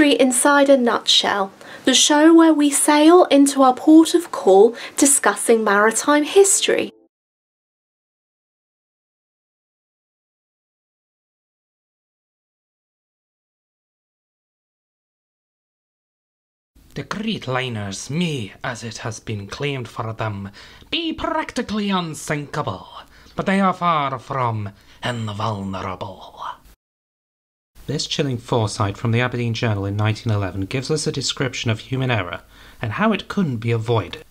History Inside a Nutshell, the show where we sail into our port of call discussing maritime history. The great liners may, as it has been claimed for them, be practically unsinkable, but they are far from invulnerable. This chilling foresight from the Aberdeen Journal in 1911 gives us a description of human error and how it couldn't be avoided.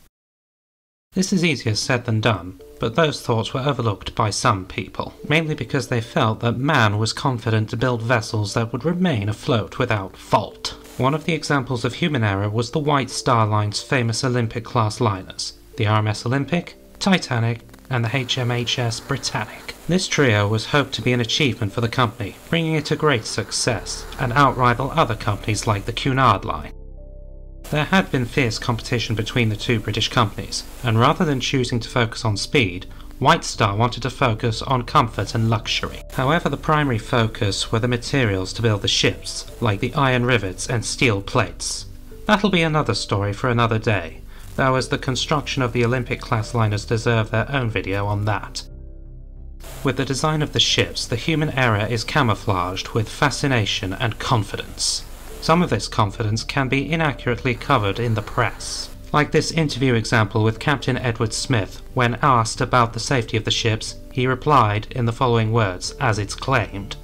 This is easier said than done, but those thoughts were overlooked by some people, mainly because they felt that man was confident to build vessels that would remain afloat without fault. One of the examples of human error was the White Star Line's famous Olympic-class liners, the RMS Olympic, Titanic, and the HMHS Britannic. This trio was hoped to be an achievement for the company, bringing it to great success, and outrival other companies like the Cunard Line. There had been fierce competition between the two British companies, and rather than choosing to focus on speed, White Star wanted to focus on comfort and luxury. However, the primary focus were the materials to build the ships, like the iron rivets and steel plates. That'll be another story for another day, though as the construction of the Olympic-class liners deserve their own video on that. With the design of the ships, the human error is camouflaged with fascination and confidence. Some of this confidence can be inaccurately covered in the press. Like this interview example with Captain Edward Smith, when asked about the safety of the ships, he replied in the following words, as it's claimed.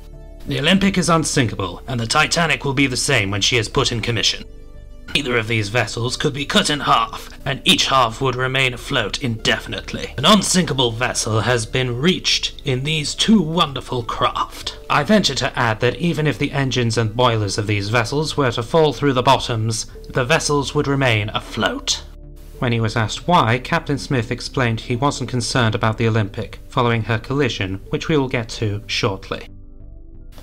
"The Olympic is unsinkable, and the Titanic will be the same when she is put in commission. Either of these vessels could be cut in half, and each half would remain afloat indefinitely. An unsinkable vessel has been reached in these two wonderful craft. I venture to add that even if the engines and boilers of these vessels were to fall through the bottoms, the vessels would remain afloat." When he was asked why, Captain Smith explained he wasn't concerned about the Olympic, following her collision, which we will get to shortly.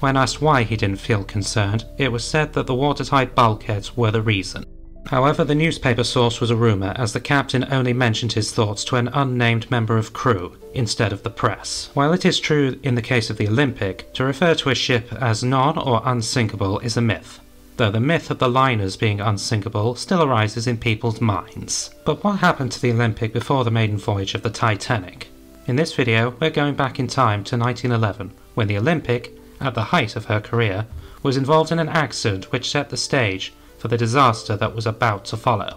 When asked why he didn't feel concerned, it was said that the watertight bulkheads were the reason. However, the newspaper source was a rumour, as the captain only mentioned his thoughts to an unnamed member of crew, instead of the press. While it is true in the case of the Olympic, to refer to a ship as non- or unsinkable is a myth, though the myth of the liners being unsinkable still arises in people's minds. But what happened to the Olympic before the maiden voyage of the Titanic? In this video, we're going back in time to 1911, when the Olympic, at the height of her career, was involved in an accident which set the stage for the disaster that was about to follow.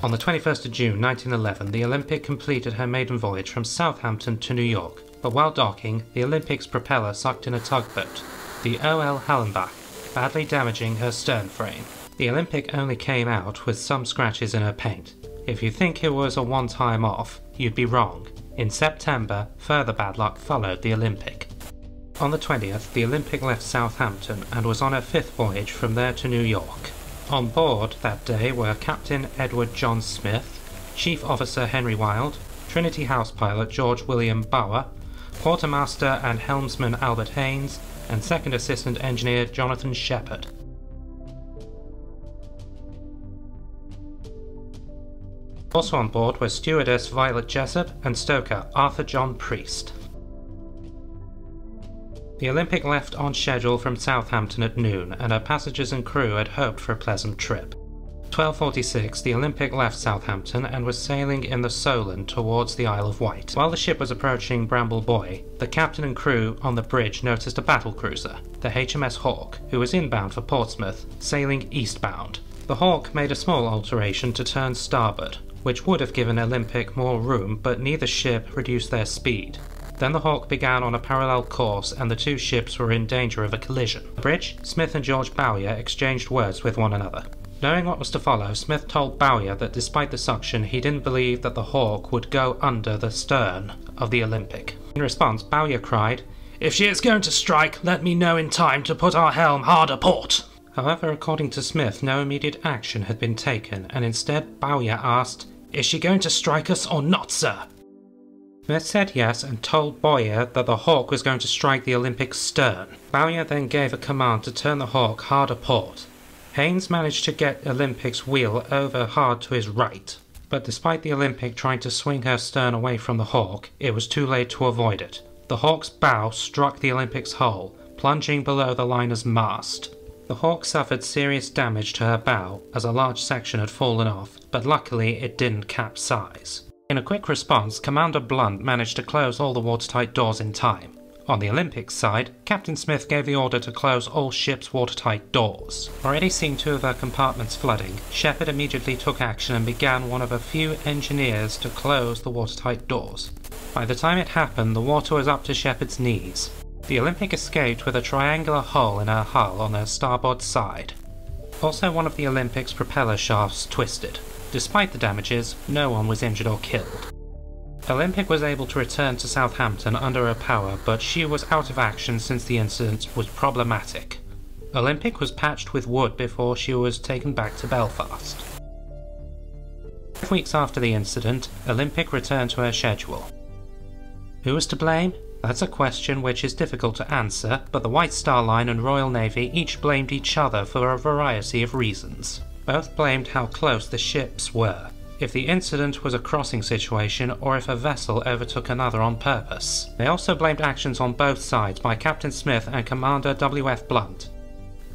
On the 21st of June 1911, the Olympic completed her maiden voyage from Southampton to New York, but while docking, the Olympic's propeller sucked in a tugboat, the O.L. Hallenbach, badly damaging her stern frame. The Olympic only came out with some scratches in her paint. If you think it was a one-time off, you'd be wrong. In September, further bad luck followed the Olympic. On the 20th, the Olympic left Southampton and was on her fifth voyage from there to New York. On board that day were Captain Edward John Smith, Chief Officer Henry Wilde, Trinity House Pilot George William Bower, Quartermaster and Helmsman Albert Haynes, and Second Assistant Engineer Jonathan Shepherd. Also on board were Stewardess Violet Jessup and Stoker Arthur John Priest. The Olympic left on schedule from Southampton at noon, and her passengers and crew had hoped for a pleasant trip. 12:46, the Olympic left Southampton and was sailing in the Solent towards the Isle of Wight. While the ship was approaching Bramble Buoy, the captain and crew on the bridge noticed a battlecruiser, the HMS Hawke, who was inbound for Portsmouth, sailing eastbound. The Hawke made a small alteration to turn starboard, which would have given Olympic more room, but neither ship reduced their speed. Then the Hawke began on a parallel course and the two ships were in danger of a collision. On the bridge, Smith and George Bowyer exchanged words with one another. Knowing what was to follow, Smith told Bowyer that despite the suction, he didn't believe that the Hawke would go under the stern of the Olympic. In response, Bowyer cried, "If she is going to strike, let me know in time to put our helm hard a port." However, according to Smith, no immediate action had been taken, and instead Bowyer asked, "Is she going to strike us or not, sir?" Smith said yes and told Bowyer that the Hawke was going to strike the Olympic's stern. Bowyer then gave a command to turn the Hawke hard a port. Haynes managed to get Olympic's wheel over hard to his right, but despite the Olympic trying to swing her stern away from the Hawke, it was too late to avoid it. The Hawke's bow struck the Olympic's hull, plunging below the liner's mast. The Hawke suffered serious damage to her bow as a large section had fallen off, but luckily it didn't capsize. In a quick response, Commander Blunt managed to close all the watertight doors in time. On the Olympic side, Captain Smith gave the order to close all ship's watertight doors. Already seeing 2 of her compartments flooding, Shepard immediately took action and began one of a few engineers to close the watertight doors. By the time it happened, the water was up to Shepard's knees. The Olympic escaped with a triangular hole in her hull on her starboard side. Also, one of the Olympic's propeller shafts twisted. Despite the damages, no one was injured or killed. Olympic was able to return to Southampton under her power, but she was out of action since the incident was problematic. Olympic was patched with wood before she was taken back to Belfast. 5 weeks after the incident, Olympic returned to her schedule. Who was to blame? That's a question which is difficult to answer, but the White Star Line and Royal Navy each blamed each other for a variety of reasons. Both blamed how close the ships were, if the incident was a crossing situation or if a vessel overtook another on purpose. They also blamed actions on both sides by Captain Smith and Commander W.F. Blunt.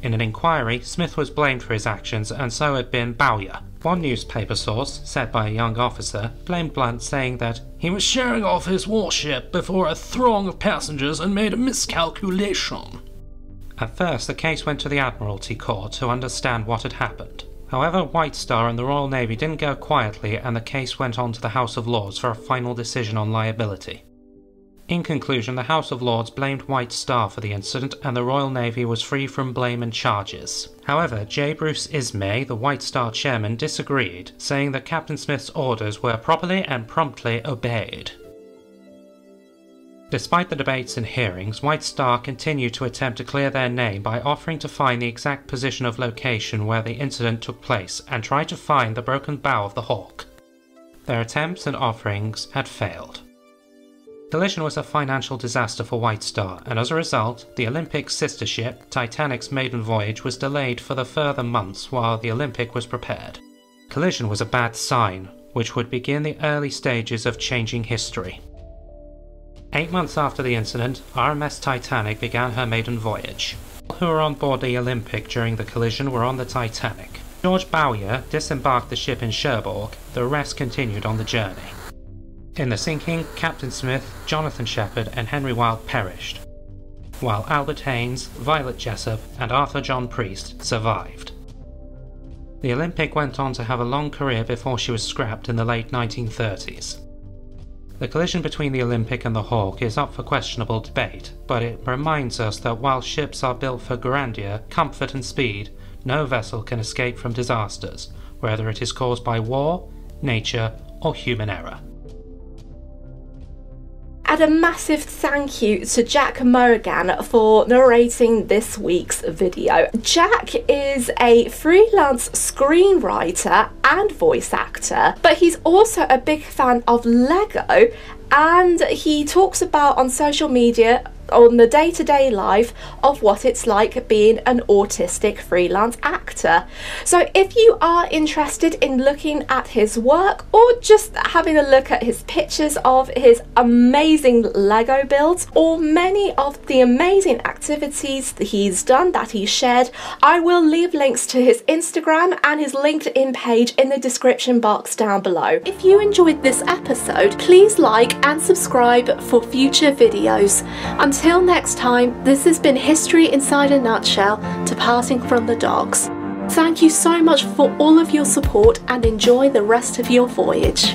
In an inquiry, Smith was blamed for his actions and so had been Bowyer. One newspaper source, said by a young officer, blamed Blunt, saying that he was sharing off his warship before a throng of passengers and made a miscalculation. At first, the case went to the Admiralty Court to understand what had happened. However, White Star and the Royal Navy didn't go quietly and the case went on to the House of Lords for a final decision on liability. In conclusion, the House of Lords blamed White Star for the incident and the Royal Navy was free from blame and charges. However, J. Bruce Ismay, the White Star chairman, disagreed, saying that Captain Smith's orders were properly and promptly obeyed. Despite the debates and hearings, White Star continued to attempt to clear their name by offering to find the exact position of location where the incident took place and try to find the broken bow of the Hawke. Their attempts and offerings had failed. The collision was a financial disaster for White Star, and as a result, the Olympic's sister ship, Titanic's maiden voyage, was delayed for the further months while the Olympic was prepared. Collision was a bad sign, which would begin the early stages of changing history. 8 months after the incident, RMS Titanic began her maiden voyage. All who were on board the Olympic during the collision were on the Titanic. George Bowyer disembarked the ship in Cherbourg, the rest continued on the journey. In the sinking, Captain Smith, Jonathan Shepard and Henry Wilde perished, while Albert Haynes, Violet Jessop and Arthur John Priest survived. The Olympic went on to have a long career before she was scrapped in the late 1930s. The collision between the Olympic and the Hawke is up for questionable debate, but it reminds us that while ships are built for grandeur, comfort and speed, no vessel can escape from disasters, whether it is caused by war, nature or human error. And a massive thank you to Jack Morrigan for narrating this week's video. Jack is a freelance screenwriter and voice actor, but he's also a big fan of Lego, and he talks about on social media on the day-to-day life of what it's like being an autistic freelance actor. So if you are interested in looking at his work or just having a look at his pictures of his amazing Lego builds or many of the amazing activities that he's done that he's shared, I will leave links to his Instagram and his LinkedIn page in the description box down below. If you enjoyed this episode, please like and subscribe for future videos. Until next time, this has been History Inside a Nutshell, departing from the docks. Thank you so much for all of your support and enjoy the rest of your voyage.